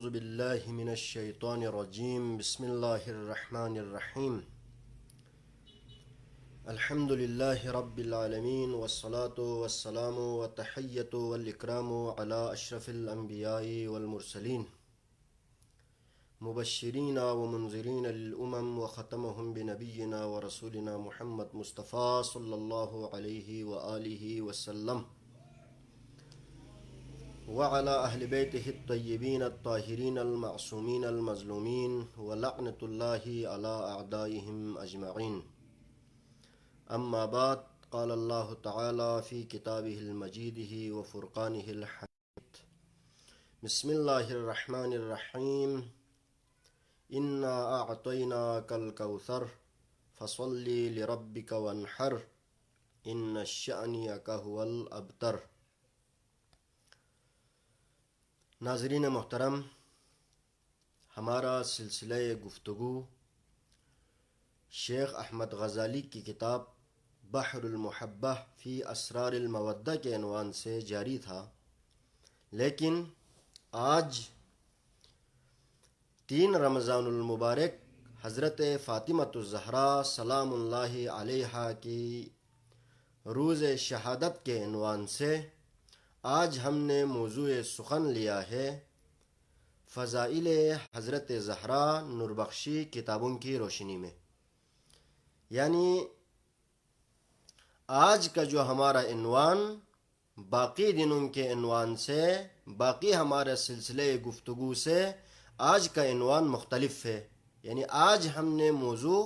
أعوذ بالله من الشيطان الرجيم بسم الله الرحمن الرحيم الحمد لله رب العالمين والصلاة والسلام والتحية والإكرام على أشرف الأنبياء والمرسلين مبشرين ومنذرين للأمم وختمهم بنبينا ورسولنا محمد مصطفى صلى الله عليه وآله وسلم وعلى أهل بيته الطيبين الطاهرين المعصومين المظلومين ولعنة الله على أعدائهم أجمعين. أما بعد، قال الله تعالى في كتابه المجيد وفرقانه الحميد: بسم الله الرحمن الرحيم إنا أعطيناك الكوثر فصل لربك وانحر إن شأنك هو الأبتر. ناظرین محترم، ہمارا سلسلہ گفتگو شیخ احمد غزالی کی کتاب بحر المحبہ فی اسرار المودہ کے عنوان سے جاری تھا، لیکن آج 3 رمضان المبارک حضرت فاطمۃ الزہرا سلام اللہ علیہا کی روز شہادت کے عنوان سے آج ہم نے موضوع سخن لیا ہے فضائل حضرت زہرا نوربخشی کتابوں کی روشنی میں. یعنی آج کا جو ہمارا عنوان باقی دنوں کے عنوان سے، باقی ہمارے سلسلے گفتگو سے آج کا عنوان مختلف ہے. یعنی آج ہم نے موضوع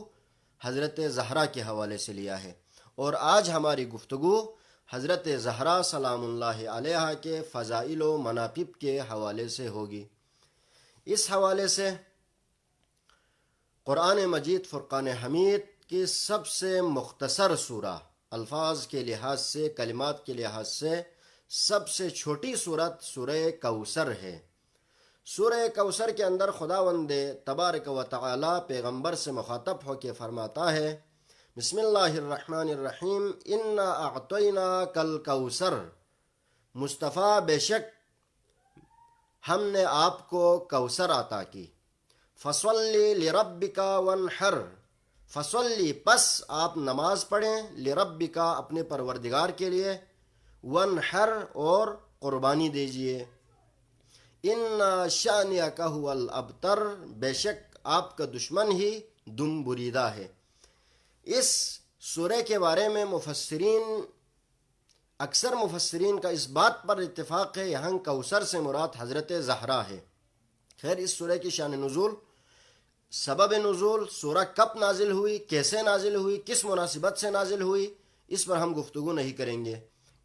حضرت زہرا کے حوالے سے لیا ہے اور آج ہماری گفتگو حضرت زہرا سلام اللہ علیہا کے فضائل و مناقب کے حوالے سے ہوگی. اس حوالے سے قرآن مجید فرقان حمید کی سب سے مختصر سورہ، الفاظ کے لحاظ سے، کلمات کے لحاظ سے سب سے چھوٹی سورت سورہ کوثر ہے. سورہ کوثر کے اندر خداوند تبارک و تعالی پیغمبر سے مخاطب ہو کے فرماتا ہے: بسم اللہ الرحمن الرحیم انا اعطیناک الکوثر، مصطفیٰ بے شک ہم نے آپ کو کوثر عطا کی. فصلی لربک وانحر، فصلی پس آپ نماز پڑھیں، لربک اپنے پروردگار کے لیے، وانحر اور قربانی دیجئے. ان شانئک ھو الابتر، بے شک آپ کا دشمن ہی دم بریدہ ہے. اس سورہ کے بارے میں اکثر مفسرین کا اس بات پر اتفاق ہے یہاں کوثر سے مراد حضرت زہرا ہے. خیر، اس سورہ کی شان نزول، سبب نزول، سورہ کب نازل ہوئی، کیسے نازل ہوئی، کس مناسبت سے نازل ہوئی، اس پر ہم گفتگو نہیں کریں گے،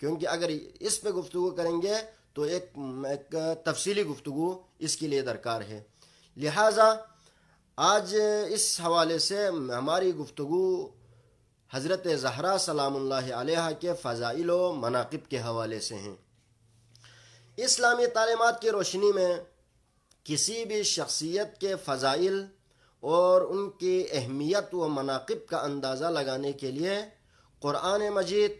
کیونکہ اگر اس پہ گفتگو کریں گے تو ایک تفصیلی گفتگو اس کے لیے درکار ہے. لہٰذا آج اس حوالے سے ہماری گفتگو حضرت زہرا سلام اللہ علیہا کے فضائل و مناقب کے حوالے سے ہیں. اسلامی تعلیمات کی روشنی میں کسی بھی شخصیت کے فضائل اور ان کی اہمیت و مناقب کا اندازہ لگانے کے لیے قرآن مجید،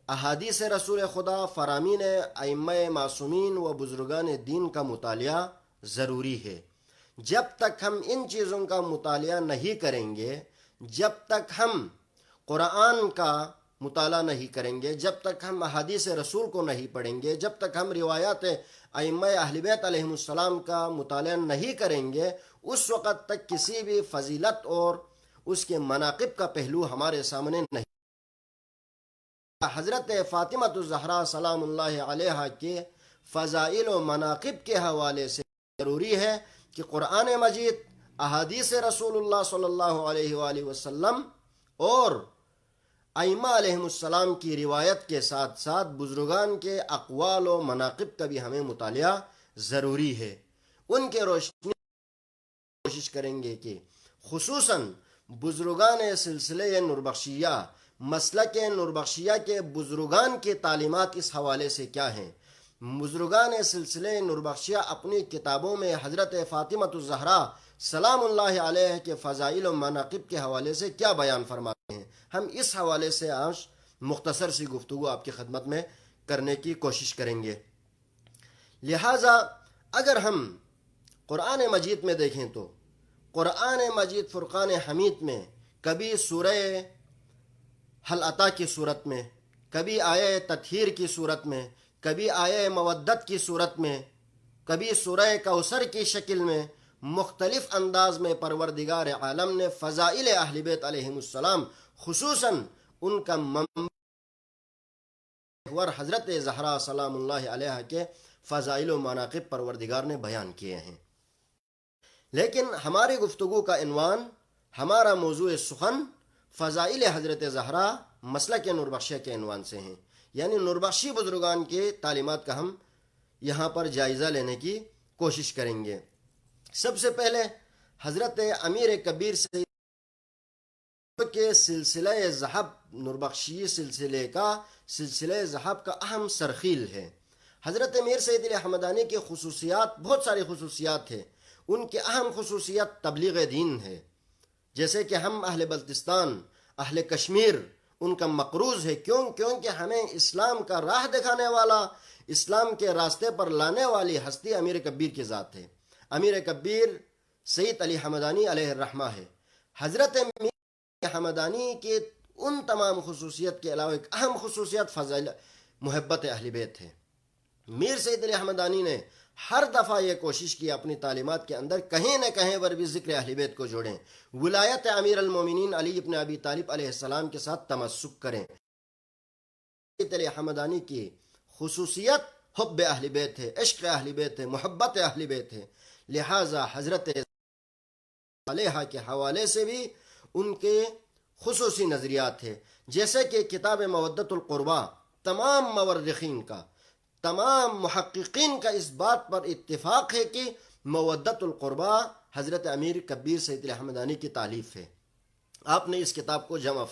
احادیث رسول خدا، فرامین ائمہ معصومین و بزرگان دین کا مطالعہ ضروری ہے. جب تک ہم ان چیزوں کا مطالعہ نہیں کریں گے، جب تک ہم قرآن کا مطالعہ نہیں کریں گے، جب تک ہم احادیث رسول کو نہیں پڑھیں گے، جب تک ہم روایات ائمہ اہل بیت علیہم السلام کا مطالعہ نہیں کریں گے، اس وقت تک کسی بھی فضیلت اور اس کے مناقب کا پہلو ہمارے سامنے نہیں. حضرت فاطمۃ الزہرا سلام اللہ علیہا کے فضائل و مناقب کے حوالے سے ضروری ہے کہ قرآن مجید، احادیث رسول اللہ صلی اللہ علیہ وآلہ وسلم اور ائمہ علیہم السلام کی روایت کے ساتھ ساتھ بزرگان کے اقوال و مناقب کا بھی ہمیں مطالعہ ضروری ہے. ان کے روشنی کوشش کریں گے کہ خصوصاً بزرگان سلسلے نوربخشیہ، مسلک نوربخشیہ کے بزرگان کی تعلیمات اس حوالے سے کیا ہیں. بزرگان سلسلے نوربخشیہ اپنی کتابوں میں حضرت فاطمۃ الزہرا سلام اللہ علیہ کے فضائل و مناقب کے حوالے سے کیا بیان فرماتے ہیں، ہم اس حوالے سے آج مختصر سی گفتگو آپ کی خدمت میں کرنے کی کوشش کریں گے. لہٰذا اگر ہم قرآن مجید میں دیکھیں تو قرآن مجید فرقان حمید میں کبھی سورہ حل عطا کی صورت میں، کبھی آیہ تطہیر کی صورت میں، کبھی آیہ مودت کی صورت میں، کبھی سورہ کوثر کی شکل میں، مختلف انداز میں پروردگار عالم نے فضائل اہل بیت علیہم السلام، خصوصاً ان کا محور حضرت زہرا سلام اللہ علیہ کے فضائل و مناقب پروردگار نے بیان کیے ہیں۔ لیکن ہماری گفتگو کا عنوان، ہمارا موضوع سخن فضائل حضرت زہرا مسلک نوربخشیہ کے عنوان سے ہیں، یعنی نوربخشی بزرگان کے تعلیمات کا ہم یہاں پر جائزہ لینے کی کوشش کریں گے۔ سب سے پہلے حضرت امیر کبیر سے کے سلسلہ ذہب، نوربخشی سلسلہ ذہب کا اہم سرخیل ہے۔ حضرت میر سید علی حمدانی کی خصوصیات، بہت ساری خصوصیات ہیں، ان کی اہم خصوصیت تبلیغ دین ہے، جیسے کہ ہم اہل بلتستان، اہل کشمیر ان کا مقروض ہے، کیونکہ ہمیں اسلام کا راہ دکھانے والا، اسلام کے راستے پر لانے والی ہستی امیر کبیر کی ذات ہے۔ امیر کبیر سید علی حمدانی علیہ الرحمہ ہے۔ حضرت میر حمدانی کے ان تمام خصوصیت کے علاوہ ایک اہم خصوصیت فضائل محبت اہل بیت ہے۔ میر سید علی حمدانی نے ہر دفعہ یہ کوشش کی اپنی تعلیمات کے اندر کہیں نہ کہیں پر بھی ذکر اہل بیت کو جوڑیں، ولایت امیر المومنین علی ابن ابی طالب علیہ السلام کے ساتھ تمسک کریں۔ سید علی حمدانی کی خصوصیت حب اہل بیت ہے، عشق اہل بیت ہے، محبت اہل بیت ہے، لہٰذا حضرت علیہ کے حوالے سے بھی ان کے خصوصی نظریات ہیں، جیسے کہ کتاب مودت القربہ تمام مورخین کا، تمام محققین کا اس بات پر اتفاق ہے کہ مودت القربہ حضرت امیر کبیر سید علی حمدانی کی تالیف ہے۔ آپ نے اس کتاب کو جمع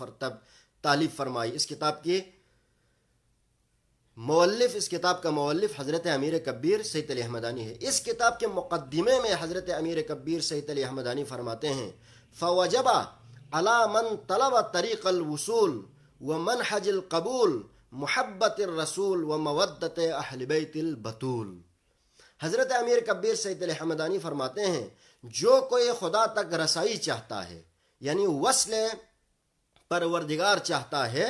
تالیف فرمائی۔ اس کتاب کا مؤلف حضرت امیر کبیر سید علی حمدانی ہے۔ اس کتاب کے مقدمے میں حضرت امیر کبیر سید علی حمدانی فرماتے ہیں: فوجب علی من طلب طریق الوصول ومنحج القبول محبت الرسول و مودت اہل بیت البتول۔ حضرت امیر کبیر سید علی حمدانی فرماتے ہیں، جو کوئی خدا تک رسائی چاہتا ہے، یعنی وصل پروردگار چاہتا ہے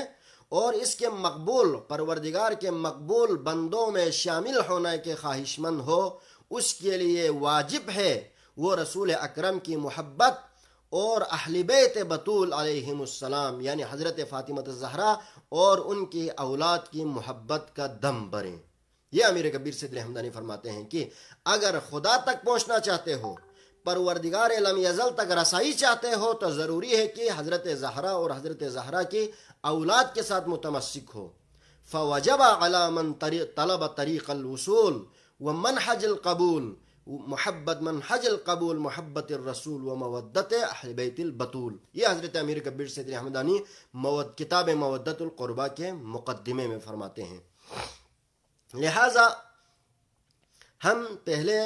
اور اس کے مقبول، پروردگار کے مقبول بندوں میں شامل ہونے کے خواہش مند ہو، اس کے لیے واجب ہے وہ رسول اکرم کی محبت اور اہل بیت بطول علیہم السلام، یعنی حضرت فاطمہ الزہرا اور ان کی اولاد کی محبت کا دم بھریں۔ یہ امیر کبیر سید علی حمدانی فرماتے ہیں کہ اگر خدا تک پہنچنا چاہتے ہو، پروردگار لم یزل تک رسائی چاہتے ہو، تو ضروری ہے کہ حضرت زہرا اور حضرت زہرا کی اولاد کے ساتھ متمسک ہو۔ فوجب علی من طلب طریق الوصول ومنحج القبول منحج القبول محبت الرسول و مودت اہل بیت البتول۔ یہ حضرت امیر کبیر سید علی حمدانی کتاب مودت القربہ کے مقدمے میں فرماتے ہیں۔ لہٰذا ہم پہلے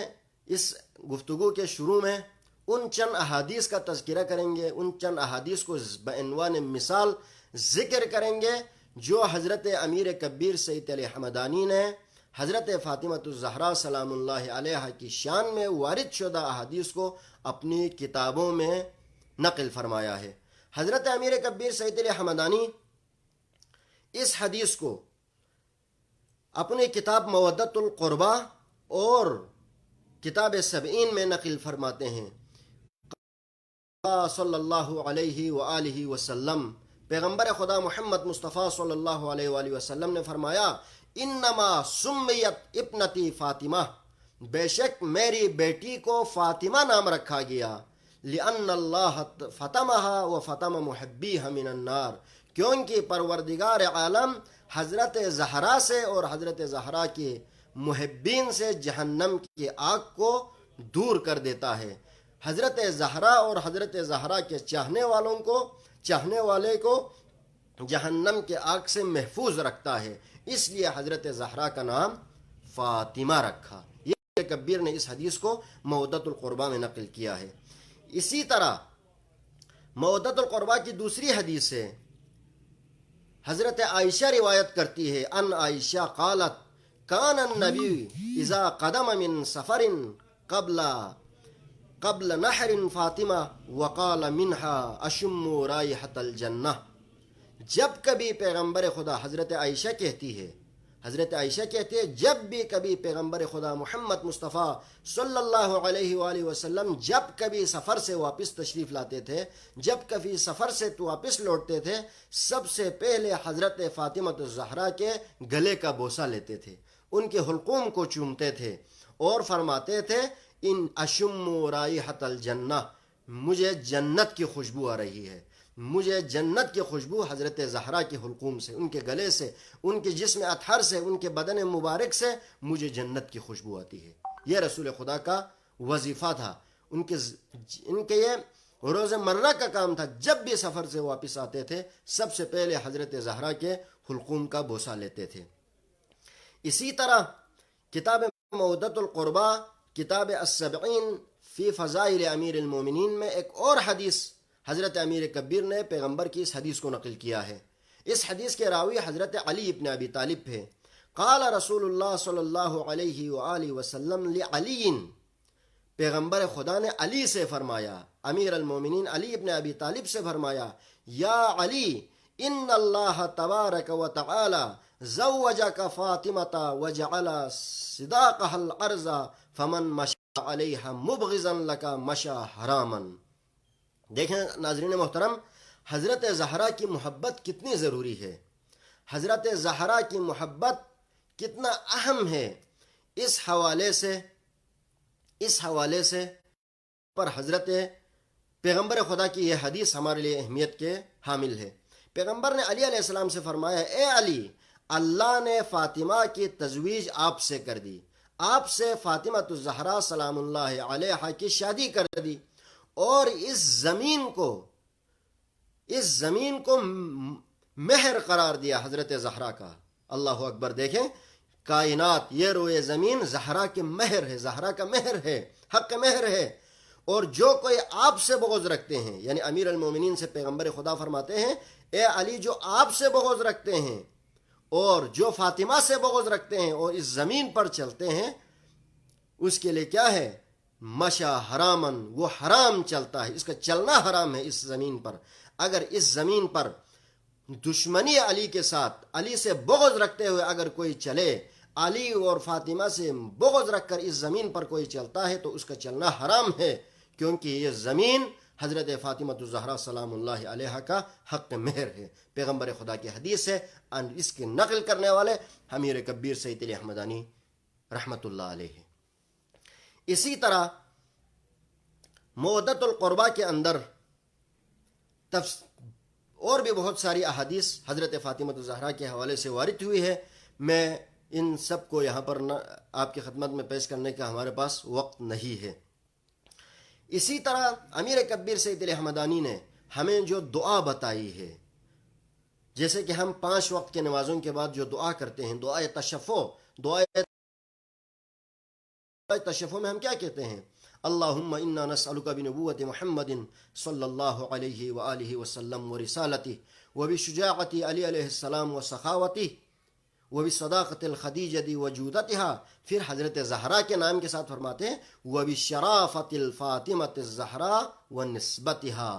اس گفتگو کے شروع میں ان چند احادیث کا تذکرہ کریں گے، ان چند احادیث کو بعنوان مثال ذکر کریں گے جو حضرت امیر کبیر سید علی حمدانی نے حضرت فاطمہ الزہرا سلام اللہ علیہ کی شان میں وارد شدہ احادیث کو اپنی کتابوں میں نقل فرمایا ہے۔ حضرت امیر کبیر سید علی حمدانی اس حدیث کو اپنی کتاب مودت القربہ اور کتاب سبعین میں نقل فرماتے ہیں۔ صلی اللہ علیہ وآلہ وسلم، پیغمبر خدا محمد مصطفیٰ صلی اللہ علیہ وآلہ وسلم نے فرمایا: انما سمیت ابنتی فاطمہ، بے شک میری بیٹی کو فاطمہ نام رکھا گیا، لأن اللہ فتمہا و فتم محبیہ من النار، کیونکہ پروردگار عالم حضرت زہرا سے اور حضرت زہرا کے محبین سے جہنم کی آگ کو دور کر دیتا ہے، حضرت زہرا اور حضرت زہرا کے چاہنے والے کو جہنم کے آگ سے محفوظ رکھتا ہے، اس لیے حضرت زہرا کا نام فاطمہ رکھا۔ یہ کبیر نے اس حدیث کو مودت القربہ میں نقل کیا ہے۔ اسی طرح مودت القربہ کی دوسری حدیث ہے، حضرت عائشہ روایت کرتی ہے، ان عائشہ قالت کان النبی اذا قدم من سفر قبل نحر فاطمہ وقال منها اشم رائحۃ الجنہ. جب کبھی پیغمبر خدا حضرت عائشہ کہتی ہے جب بھی کبھی پیغمبر خدا محمد مصطفیٰ صلی اللہ علیہ وآلہ وسلم جب کبھی سفر سے واپس تشریف لاتے تھے، جب کبھی سفر سے واپس لوٹتے تھے، سب سے پہلے حضرت فاطمہ الزہرا کے گلے کا بوسہ لیتے تھے، ان کے حلقوم کو چومتے تھے اور فرماتے تھے ان اشم رائحۃ الجنہ، مجھے جنت کی خوشبو آ رہی ہے، مجھے جنت کی خوشبو حضرت زہرا کے حلقوم سے، ان کے گلے سے، ان کے جسم اطہر سے، ان کے بدن مبارک سے مجھے جنت کی خوشبو آتی ہے. یہ رسول خدا کا وظیفہ تھا، ان کے یہ روز مرہ کا کام تھا. جب بھی سفر سے واپس آتے تھے سب سے پہلے حضرت زہرا کے حلقوم کا بوسہ لیتے تھے. اسی طرح کتاب مودۃ القربہ، کتاب السبعین فی فضائل امیر المومنین میں ایک اور حدیث حضرت امیر کبیر نے پیغمبر کی اس حدیث کو نقل کیا ہے. اس حدیث کے راوی حضرت علی ابن ابی طالب ہے. قال رسول اللہ صلی اللہ علیہ وآلہ وسلم لعلی، پیغمبر خدا نے علی سے فرمایا، امیر المومنین علی ابن ابی طالب سے فرمایا، یا علی ان اللہ تبارک و تعالی زوجک فاطمۃ وجعل صداقها الارض فمن مشى علیہ مبغضا لک مشى حراما. دیکھیں ناظرین محترم، حضرت زہرا کی محبت کتنی ضروری ہے، حضرت زہرا کی محبت کتنا اہم ہے. اس حوالے سے پر حضرت پیغمبر خدا کی یہ حدیث ہمارے لیے اہمیت کے حامل ہے. پیغمبر نے علی علیہ السلام سے فرمایا، اے علی، اللہ نے فاطمہ کی تزویج آپ سے کر دی، آپ سے فاطمہ الزہرا سلام اللہ علیہا کی شادی کر دی، اور اس زمین کو مہر قرار دیا حضرت زہرا کا. اللہ اکبر. دیکھیں کائنات، یہ روئے زمین زہرا کے مہر ہے، زہرا کا مہر ہے، حق مہر ہے. اور جو کوئی آپ سے بغض رکھتے ہیں، یعنی امیر المومنین سے پیغمبر خدا فرماتے ہیں، اے علی، جو آپ سے بغض رکھتے ہیں اور جو فاطمہ سے بغض رکھتے ہیں اور اس زمین پر چلتے ہیں، اس کے لیے کیا ہے؟ مشا حرامن، وہ حرام چلتا ہے، اس کا چلنا حرام ہے اس زمین پر. اگر اس زمین پر دشمنی علی کے ساتھ، علی سے بغض رکھتے ہوئے اگر کوئی چلے، علی اور فاطمہ سے بغض رکھ کر اس زمین پر کوئی چلتا ہے تو اس کا چلنا حرام ہے، کیونکہ یہ زمین حضرت فاطمہ الزہرا سلام اللہ علیہا کا حق مہر ہے. پیغمبر خدا کی حدیث ہے، اس کے نقل کرنے والے امیر کبیر سید علی احمدانی رحمۃ اللہ علیہ. اسی طرح مودۃ القربہ کے اندر اور بھی بہت ساری احادیث حضرت فاطمہ الزہرا کے حوالے سے وارد ہوئی ہے. میں ان سب کو یہاں پر آپ کی خدمت میں پیش کرنے کا ہمارے پاس وقت نہیں ہے. اسی طرح امیر کبیر سید علی احمدانی نے ہمیں جو دعا بتائی ہے، جیسے کہ ہم 5 وقت کے نمازوں کے بعد جو دعا کرتے ہیں، دعائے تشفع میں ہم کیا کہتے ہیں؟ اللہم انا نسألک بنبوت محمد صلی اللہ علیہ وآلہ وسلم ورسالتہ وبشجاعت علی علیہ السلام وسخاوتہ وبصداقت الخدیجہ وجودتہا. پھر حضرت زہرا کے نام کے ساتھ فرماتے ہیں وبشرافت الفاطمۃ الزہرا ونسبتہا،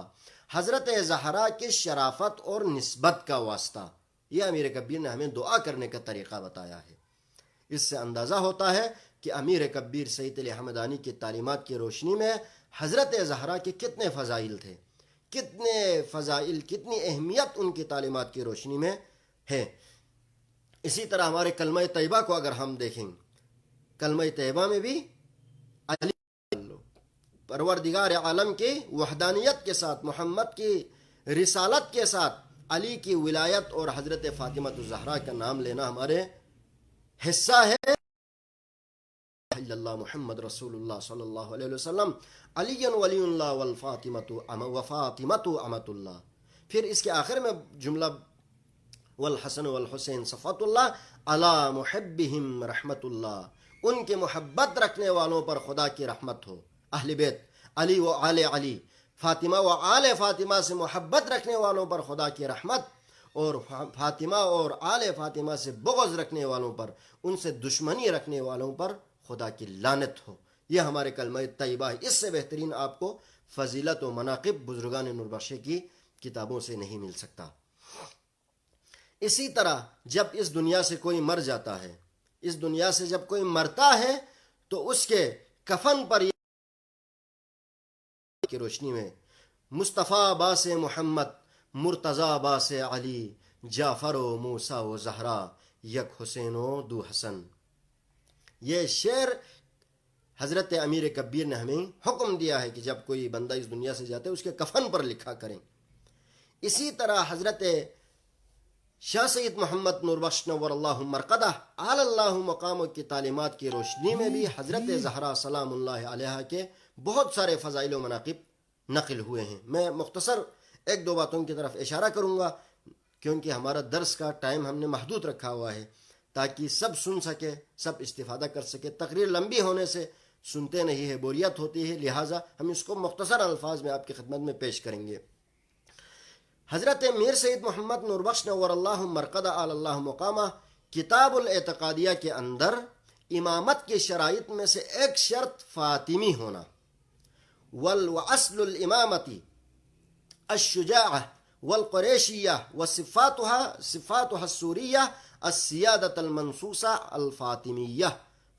حضرت زہرا کی شرافت اور نسبت کا واسطہ. یہ امیر کبیر نے ہمیں دعا کرنے کا طریقہ بتایا ہے. اس سے اندازہ ہوتا ہے کہ امیر کبیر سید علی احمدانی کی تعلیمات کی روشنی میں حضرت زہرا کے کتنے فضائل تھے، کتنی اہمیت ان کی تعلیمات کی روشنی میں ہے. اسی طرح ہمارے کلمہ طیبہ کو اگر ہم دیکھیں، کلمہ طیبہ میں بھی علی پروردگار عالم کی وحدانیت کے ساتھ، محمد کی رسالت کے ساتھ علی کی ولایت اور حضرت فاطمہ الزہرا کا نام لینا ہمارے حصہ ہے. اللہ محمد رسول اللہ صلی اللہ علیہ وسلم علی ولی اللہ والفاطمۃ امۃ اللہ. پھر اس کے آخر میں جملہ والحسن والحسین صفوۃ اللہ علی محبہم رحمت اللہ، ان کے محبت رکھنے والوں پر خدا کی رحمت ہو. اہل بیت علی و آل علی، فاطمہ و آل فاطمہ سے محبت رکھنے والوں پر خدا کی رحمت، اور فاطمہ اور آل فاطمہ سے بغض رکھنے والوں پر، ان سے دشمنی رکھنے والوں پر خدا کی لعنت ہو۔ یہ ہمارے کلمہ طیبہ ہے۔ اس سے بہترین آپ کو فضیلت و مناقب بزرگان نوربخشی کی کتابوں سے نہیں مل سکتا۔ اسی طرح جب اس دنیا سے کوئی مر جاتا ہے، اس دنیا سے جب کوئی مرتا ہے تو اس کے کفن پر کی روشنی میں مصطفیٰ باس محمد، مرتضیٰ باس علی، جعفر و موسیٰ و زہرا، یک حسین و دو حسن۔ یہ شعر حضرت امیر کبیر نے ہمیں حکم دیا ہے کہ جب کوئی بندہ اس دنیا سے جاتا ہے اس کے کفن پر لکھا کریں۔ اسی طرح حضرت شاہ سید محمد نوربخش نور اللہ مرقدہ اعلی اللہ مقام کی تعلیمات کی روشنی میں بھی حضرت زہرا سلام اللہ علیہا کے بہت سارے فضائل و مناقب نقل ہوئے ہیں۔ میں مختصر ایک دو باتوں کی طرف اشارہ کروں گا کیونکہ ہمارا درس کا ٹائم ہم نے محدود رکھا ہوا ہے تاکہ سب سن سکے، سب استفادہ کر سکے۔ تقریر لمبی ہونے سے سنتے نہیں ہے، بوریت ہوتی ہے، لہٰذا ہم اس کو مختصر الفاظ میں آپ کی خدمت میں پیش کریں گے۔ حضرت میر سید محمد نوربخش نور اللہ مرقدہ اعلی اللہ مقامہ کتاب الاعتقادیہ کے اندر امامت کی شرائط میں سے ایک شرط فاطمی ہونا، واصل الامامتی الشجاعہ والقریشیہ وصفاتها السوریہ السیادت المنصوصہ الفاطمیہ۔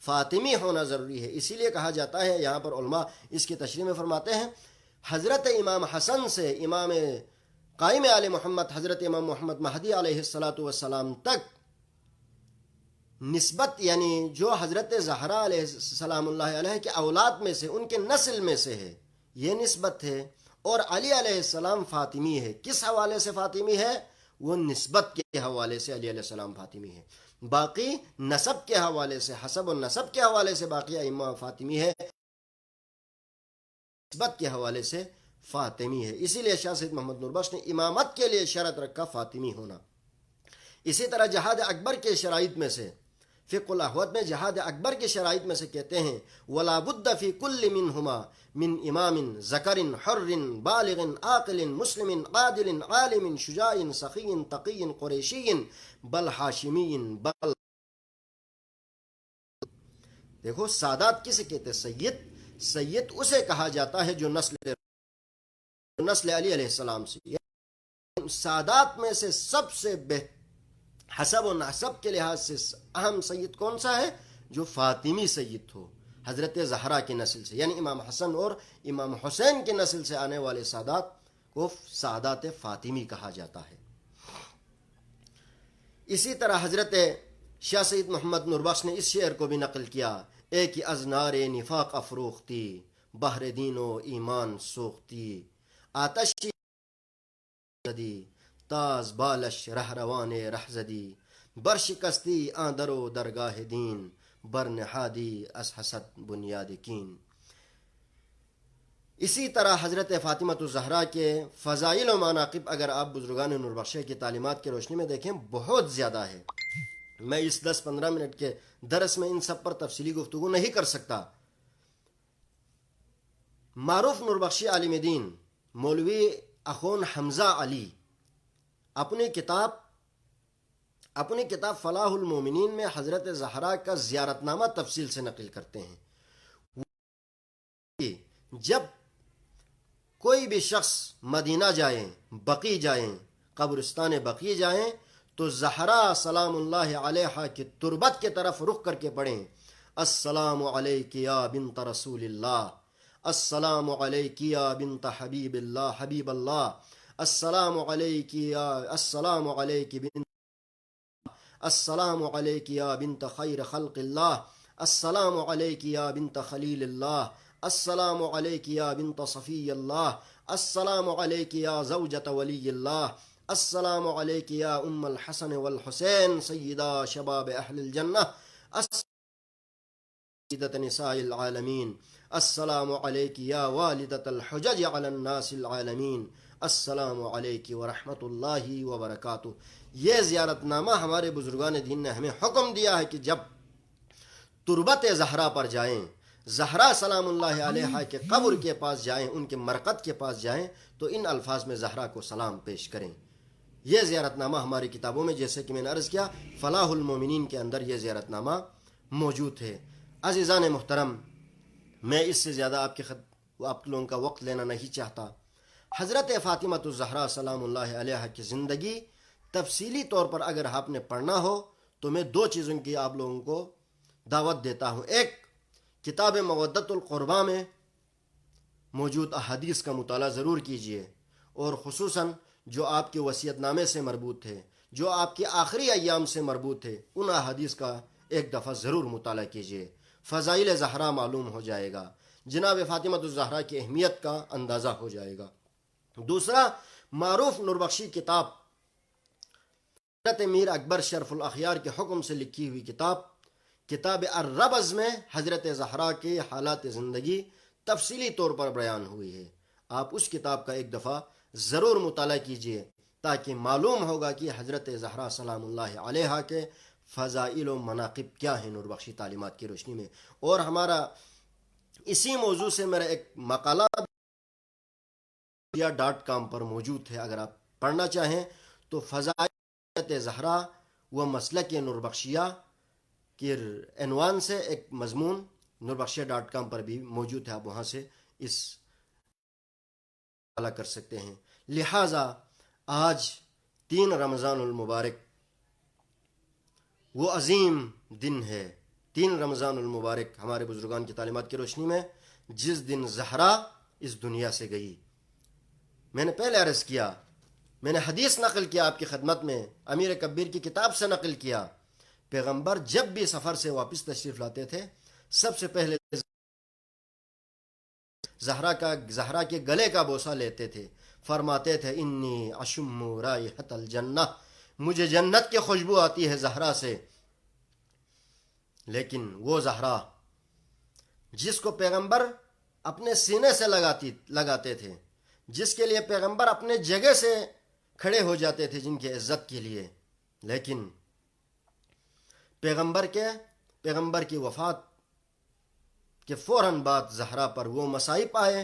فاطمی ہونا ضروری ہے۔ اسی لیے کہا جاتا ہے، یہاں پر علماء اس کی تشریح میں فرماتے ہیں، حضرت امام حسن سے امام قائم آل محمد حضرت امام محمد مہدی علیہ السلام تک نسبت، یعنی جو حضرت زہرا علیہ السلام اللہ علیہ کے اولاد میں سے، ان کے نسل میں سے ہے، یہ نسبت ہے۔ اور علی علیہ السلام فاطمی ہے۔ کس حوالے سے فاطمی ہے؟ وہ نسبت کے حوالے سے علی علیہ السلام فاطمی ہے۔ باقی نسب کے حوالے سے، حسب و نسب کے حوالے سے باقی ائمہ فاطمی ہے، نسبت کے حوالے سے فاطمی ہے۔ اسی لیے شاہ سید محمد نوربخش نے امامت کے لیے شرط رکھا فاطمی ہونا۔ اسی طرح جہاد اکبر کے شرائط میں سے، فقہ الاحوت میں جہاد اکبر کے شرائط میں سے کہتے ہیں، ولا بد فی کل منہما من امام ذکر حر بالغ عاقل مسلم عادل عالم شجاع سخی تقی قریشی بل ہاشمی بل۔ دیکھو سادات کسے کہتے ہیں؟ سید اسے کہا جاتا ہے جو نسل علی علیہ السلام سے، سادات میں سے سب سے حسب و نسب کے لحاظ سے اہم سید کون سا ہے؟ جو فاطمی سید ہو، حضرت زہرا کی نسل سے، یعنی امام حسن اور امام حسین کی نسل سے آنے والے سادات کو سادات فاطمی کہا جاتا ہے۔ اسی طرح حضرت شاہ سید محمد نوربخش نے اس شعر کو بھی نقل کیا، ایک ازنار نفاق افروختی بہر دین و ایمان سوختی آتش زدی تاز بالش رہروان رہزدی برشکستی آندر و درگاہ دین برنہادی از حسد بنیاد کین۔ اسی طرح حضرت فاطمۃ الزہرا کے فضائل و مناقب اگر آپ بزرگان نوربخشی کی تعلیمات کی روشنی میں دیکھیں بہت زیادہ ہے۔ میں اس 10-15 منٹ کے درس میں ان سب پر تفصیلی گفتگو نہیں کر سکتا۔ معروف نوربخشی عالم دین مولوی اخون حمزہ علی اپنی کتاب فلاح المومنین میں حضرت زہرا کا زیارت نامہ تفصیل سے نقل کرتے ہیں۔ جب کوئی بھی شخص مدینہ جائیں، بقیع جائیں، قبرستان بقیع جائیں تو زہرا سلام اللہ علیہا کی تربت کی طرف رخ کر کے پڑھیں، السلام علیک یا بنت رسول اللہ، السلام علیک یا بنت حبیب اللہ حبیب اللہ، السلام علیک بنت السلام علیک یا بنت خیر خلق اللہ، السلام علیک یا بنت خلیل اللہ، السلام علیک یا بنت صفی اللہ، السلام علیک یا زوجۃ ولی اللہ، السلام علیک یا ام الحسن والحسین سیدہ شباب اہل الجنہ، سیدۃ نساء العالمین، السلام علیک یا والدۃ الحجج علی الناس العالمین، السلام علیک ورحمۃ اللہ وبرکاتہ۔ یہ زیارت نامہ ہمارے بزرگان دین نے ہمیں حکم دیا ہے کہ جب تربت زہرا پر جائیں، زہرا سلام اللہ علیہا کے قبر کے پاس جائیں، ان کے مرقد کے پاس جائیں تو ان الفاظ میں زہرا کو سلام پیش کریں۔ یہ زیارت نامہ ہماری کتابوں میں، جیسے کہ میں نے عرض کیا، فلاح المومنین کے اندر یہ زیارت نامہ موجود ہے۔ عزیزان محترم، میں اس سے زیادہ آپ لوگوں کا وقت لینا نہیں چاہتا۔ حضرت فاطمہ الزہرا سلام اللہ علیہ کی زندگی تفصیلی طور پر اگر آپ نے پڑھنا ہو تو میں 2 چیزوں کی آپ لوگوں کو دعوت دیتا ہوں۔ ایک، کتاب مودت القربہ میں موجود احادیث کا مطالعہ ضرور کیجیے، اور خصوصاً جو آپ کے وصیت نامے سے مربوط ہے، جو آپ کے آخری ایام سے مربوط ہے، ان احادیث کا ایک دفعہ ضرور مطالعہ کیجیے۔ فضائل زہرا معلوم ہو جائے گا، جناب فاطمہ الزہرا کی اہمیت کا اندازہ ہو جائے گا۔ دوسرا، معروف نوربخشی کتاب حضرت میر اکبر شرف الاخیار کے حکم سے لکھی ہوئی کتاب الربز میں حضرت زہرا کے حالات زندگی تفصیلی طور پر بیان ہوئی ہے۔ آپ اس کتاب کا ایک دفعہ ضرور مطالعہ کیجیے تاکہ معلوم ہوگا کہ حضرت زہرا سلام اللہ علیہ کے فضائل و مناقب کیا ہیں نوربخشی تعلیمات کی روشنی میں۔ اور ہمارا اسی موضوع سے میرا ایک مقالہ .com پر موجود ہے، اگر آپ پڑھنا چاہیں تو فضائل حضرت زہرا و مسلک نوربخشیہ کے عنوان سے ایک مضمون نوربخشیہ.com پر بھی موجود ہے، آپ وہاں سے اس کر سکتے ہیں۔ لہٰذا آج 3 رمضان المبارک وہ عظیم دن ہے، 3 رمضان المبارک ہمارے بزرگان کی تعلیمات کی روشنی میں جس دن زہرا اس دنیا سے گئی۔ میں نے پہلے عرض کیا، میں نے حدیث نقل کیا آپ کی خدمت میں، امیر کبیر کی کتاب سے نقل کیا، پیغمبر جب بھی سفر سے واپس تشریف لاتے تھے سب سے پہلے زہرا کے گلے کا بوسہ لیتے تھے، فرماتے تھے انی اشم رائحۃ الجنہ، مجھے جنت کی خوشبو آتی ہے زہرا سے۔ لیکن وہ زہرا جس کو پیغمبر اپنے سینے سے لگاتے تھے، جس کے لیے پیغمبر اپنے جگہ سے کھڑے ہو جاتے تھے جن کی عزت کے لیے، لیکن پیغمبر کی وفات کے فوراً بعد زہرا پر وہ مصائب آئے،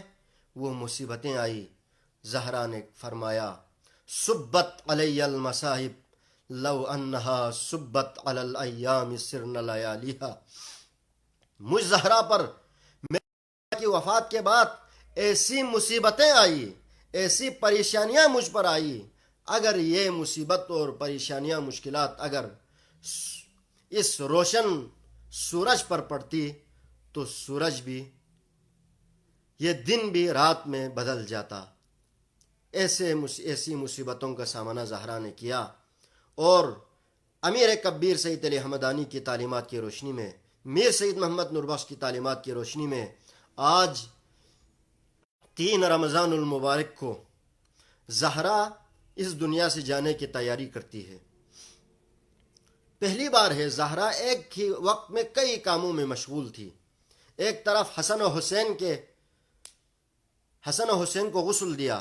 وہ مصیبتیں آئی۔ زہرا نے فرمایا سبت علی المصائب لو انہا سبت علی الایام سرن لیالیہا، مجھ زہرا پر میری کی وفات کے بعد ایسی مصیبتیں آئی، ایسی پریشانیاں مجھ پر آئی، اگر یہ مصیبت اور پریشانیاں مشکلات اگر اس روشن سورج پر پڑتی تو سورج بھی، یہ دن بھی رات میں بدل جاتا۔ ایسی مصیبتوں کا سامنا زہرا نے کیا، اور امیر کبیر سید علی حمدانی کی تعلیمات کی روشنی میں، میر سید محمد نوربخش کی تعلیمات کی روشنی میں آج 3 رمضان المبارک کو زہرا اس دنیا سے جانے کی تیاری کرتی ہے۔ پہلی بار ہے زہرا ایک ہی وقت میں کئی کاموں میں مشغول تھی۔ ایک طرف حسن و حسین کو غسل دیا،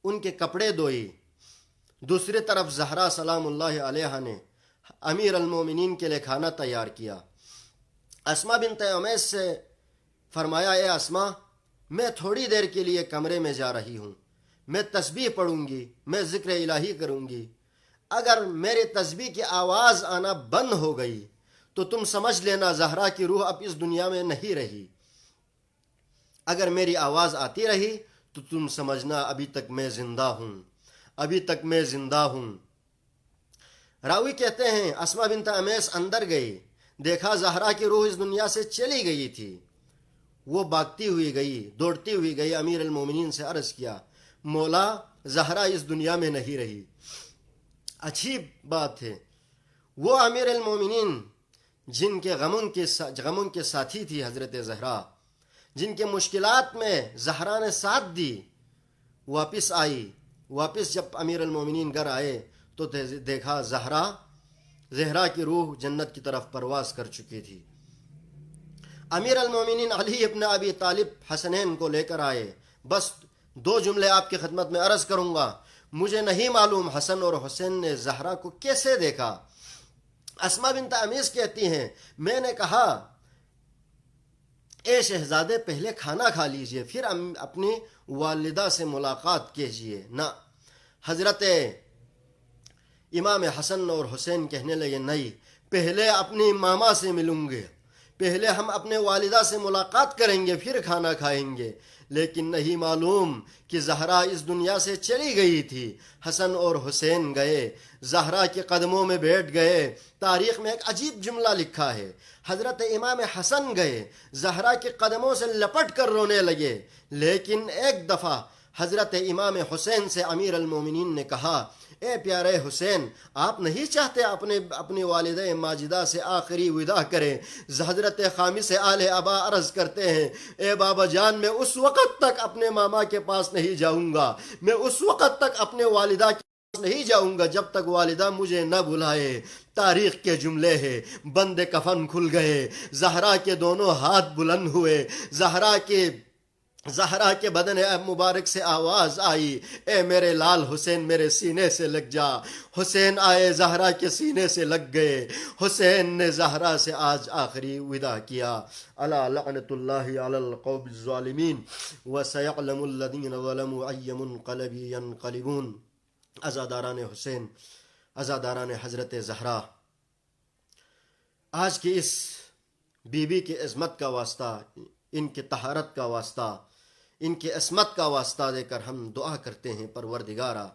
ان کے کپڑے دھوئی، دوسری طرف زہرا سلام اللہ علیہ نے امیر المومنین کے لیے کھانا تیار کیا۔ اسما بنت امیس سے فرمایا اے اسما، میں تھوڑی دیر کے لیے کمرے میں جا رہی ہوں، میں تسبیح پڑھوں گی، میں ذکر الہی کروں گی، اگر میری تسبیح کی آواز آنا بند ہو گئی تو تم سمجھ لینا زہرا کی روح اب اس دنیا میں نہیں رہی، اگر میری آواز آتی رہی تو تم سمجھنا ابھی تک میں زندہ ہوں، ابھی تک میں زندہ ہوں۔ راوی کہتے ہیں اسما بنت امیس اندر گئی، دیکھا زہرا کی روح اس دنیا سے چلی گئی تھی، وہ بھاگتی ہوئی گئی، دوڑتی ہوئی گئی، امیر المومنین سے عرض کیا مولا زہرا اس دنیا میں نہیں رہی۔ اچھی بات ہے، وہ امیر المومنین جن کے غموں کے ساتھی تھی حضرت زہرا، جن کے مشکلات میں زہرا نے ساتھ دی، واپس آئی۔ واپس جب امیر المومنین گھر آئے تو دیکھا زہرا کی روح جنت کی طرف پرواز کر چکی تھی۔ امیر المومنین علی ابن ابی طالب حسنین کو لے کر آئے۔ بس 2 جملے آپ کی خدمت میں عرض کروں گا، مجھے نہیں معلوم حسن اور حسین نے زہرا کو کیسے دیکھا۔ اسما بنت امیس کہتی ہیں میں نے کہا اے شہزادے پہلے کھانا کھا لیجئے پھر اپنی والدہ سے ملاقات کیجئے۔ نہ، حضرت امام حسن اور حسین کہنے لگے نہیں، پہلے اپنی ماما سے ملوں گے، پہلے ہم اپنے والدہ سے ملاقات کریں گے پھر کھانا کھائیں گے۔ لیکن نہیں معلوم کہ زہرا اس دنیا سے چلی گئی تھی۔ حسن اور حسین گئے، زہرا کے قدموں میں بیٹھ گئے۔ تاریخ میں ایک عجیب جملہ لکھا ہے، حضرت امام حسن گئے، زہرا کے قدموں سے لپٹ کر رونے لگے، لیکن ایک دفعہ حضرت امام حسین سے امیر المومنین نے کہا، اے پیارے حسین، آپ نہیں چاہتے اپنی والدہ ماجدہ سے آخری وداع کریں؟ حضرت خامس آل ابا عرض کرتے ہیں، اے بابا جان، میں اس وقت تک اپنے ماما کے پاس نہیں جاؤں گا، میں اس وقت تک اپنے والدہ کے پاس نہیں جاؤں گا جب تک والدہ مجھے نہ بلائے۔ تاریخ کے جملے ہیں، بند کفن کھل گئے، زہرا کے دونوں ہاتھ بلند ہوئے، زہرا کے بدن مبارک سے آواز آئی، اے میرے لال حسین میرے سینے سے لگ جا۔ حسین آئے، زہرا کے سینے سے لگ گئے، حسین نے زہرا سے آج آخری وداع کیا۔ الا لعنت اللہ علی القوم الظالمین وسیعلم الذین ظلموا ای منقلب ینقلبون۔ عزاداران حسین، عزاداران حضرت زہرا، آج کی اس بی بی کی عظمت کا واسطہ، ان کی طہارت کا واسطہ، ان کی عصمت کا واسطہ دے کر ہم دعا کرتے ہیں، پروردگارا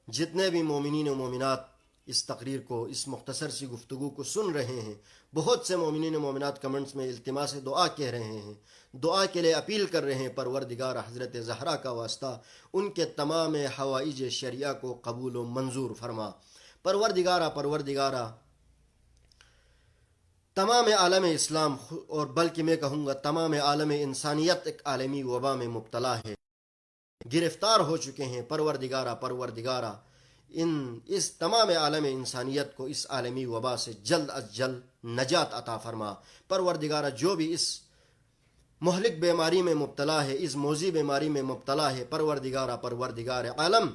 جتنے بھی مومنین و مومنات اس تقریر کو، اس مختصر سی گفتگو کو سن رہے ہیں، بہت سے مومنین و مومنات کمنٹس میں التماس دعا کہہ رہے ہیں، دعا کے لیے اپیل کر رہے ہیں، پروردگارا حضرت زہرا کا واسطہ ان کے تمام حوائج شریعہ کو قبول و منظور فرما۔ پروردگارا تمام عالم اسلام، اور بلکہ میں کہوں گا تمام عالم انسانیت ایک عالمی وبا میں مبتلا ہے، گرفتار ہو چکے ہیں۔ پروردگارا اس تمام عالم انسانیت کو اس عالمی وبا سے جلد از جلد نجات عطا فرما۔ پروردگارا جو بھی اس مہلک بیماری میں مبتلا ہے، اس موذی بیماری میں مبتلا ہے، پروردگار عالم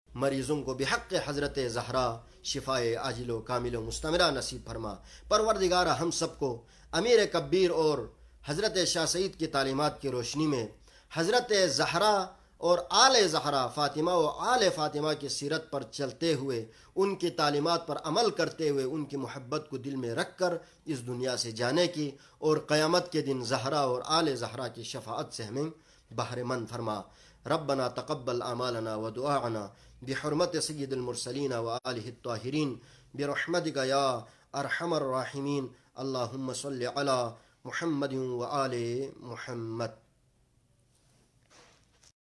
مریضوں کو بحق حضرت زہرا شفائے عاجل و کامل و مستمرہ نصیب فرما۔ پروردگارا ہم سب کو امیر کبیر اور حضرت شاہ سعید کی تعلیمات کی روشنی میں حضرت زہرا اور آل زہرا، فاطمہ و آل فاطمہ کی سیرت پر چلتے ہوئے، ان کی تعلیمات پر عمل کرتے ہوئے، ان کی محبت کو دل میں رکھ کر اس دنیا سے جانے کی، اور قیامت کے دن زہرا اور آل زہرا کی شفاعت سے ہمیں بہرے مند فرما۔ ربنا تقبل اعمالنا ودعاءنا بحرمت سید المرسلین وآلہ الطاہرین برحمتک یا ارحم الراحمین۔ اللہم صل علی محمد وآل محمد۔